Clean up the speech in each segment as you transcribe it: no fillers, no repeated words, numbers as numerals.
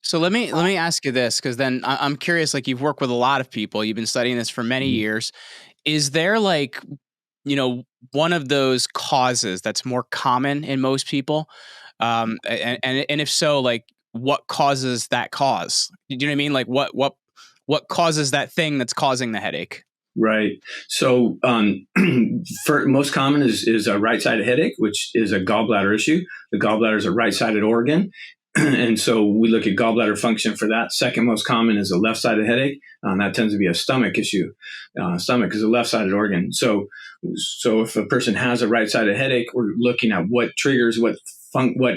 So let me ask you this, because then I'm curious. Like, you've worked with a lot of people, you've been studying this for many Mhm. years. Is there like, one of those causes that's more common in most people? And if so, like, what causes that cause? Do you know what I mean? Like, what causes that thing that's causing the headache? Right. So, for most common is a right-sided headache, which is a gallbladder issue. The gallbladder is a right-sided organ, and so we look at gallbladder function for that. Second most common is a left-sided headache. That tends to be a stomach issue. Stomach is a left-sided organ. So if a person has a right-sided headache, we're looking at what triggers, what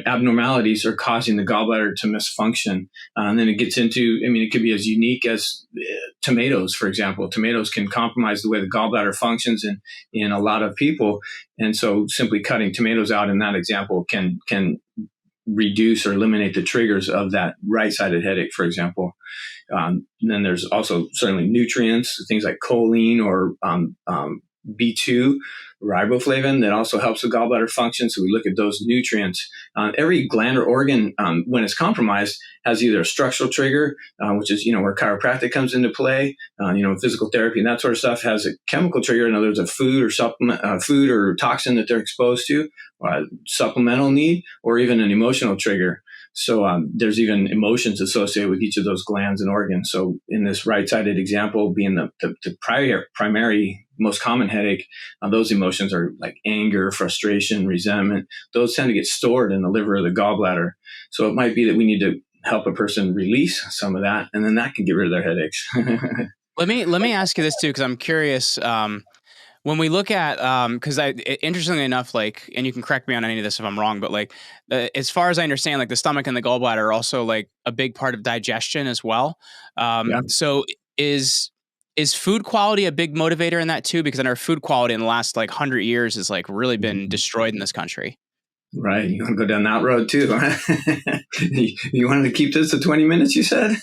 abnormalities are causing the gallbladder to misfunction. And then it gets into, I mean, it could be as unique as tomatoes, for example. Tomatoes can compromise the way the gallbladder functions in a lot of people. And so simply cutting tomatoes out in that example can reduce or eliminate the triggers of that right-sided headache, for example. Then there's also certainly nutrients, things like choline or B2 riboflavin that also helps the gallbladder function. So we look at those nutrients. Every gland or organ, when it's compromised, has either a structural trigger, which is where chiropractic comes into play. Physical therapy and that sort of stuff has a chemical trigger. In other words, a food or supplement, food or toxin that they're exposed to, supplemental need, or even an emotional trigger. So there's even emotions associated with each of those glands and organs. So in this right-sided example, being the primary most common headache, those emotions are like anger, frustration, resentment. Those tend to get stored in the liver or the gallbladder. So it might be that we need to help a person release some of that, and then that can get rid of their headaches. Let me ask you this too, because I'm curious. When we look at, because interestingly enough, like, and you can correct me on any of this if I'm wrong, but like, as far as I understand, like the stomach and the gallbladder are also like a big part of digestion as well. Yeah. So is food quality a big motivator in that too? Because I know food quality in the last like 100 years has like really been destroyed in this country. Right. You want to go down that road too. Huh? You wanted to keep this to 20 minutes, you said?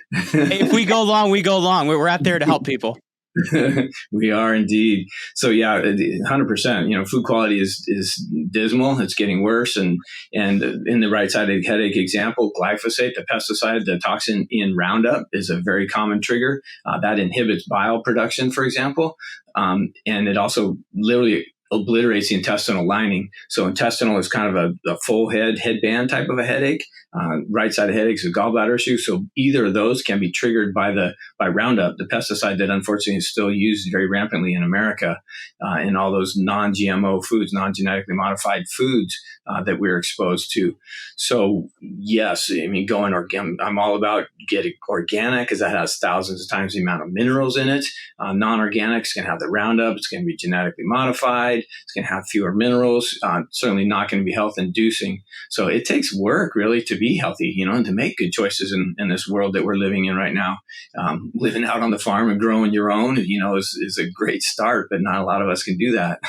Hey, if we go long, we go long. We're out there to help people. We are indeed. So yeah, 100%. Food quality is dismal. It's getting worse, and in the right-sided headache example, glyphosate, the pesticide, the toxin in Roundup, is a very common trigger that inhibits bile production, for example, and it also literally obliterates the intestinal lining. So intestinal is kind of a full headband type of a headache. Right-sided headache is a gallbladder issue. So either of those can be triggered by Roundup, the pesticide that unfortunately is still used very rampantly in America, in all those non-GMO foods, non-genetically modified foods that we're exposed to. So yes, I mean, going organic, I'm all about getting organic because that has thousands of times the amount of minerals in it. Non-organic is going to have the Roundup. It's going to be genetically modified. It's going to have fewer minerals. Certainly not going to be health inducing. So it takes work really to be healthy, and to make good choices in this world that we're living in right now. Living out on the farm and growing your own, is a great start, but not a lot of us can do that.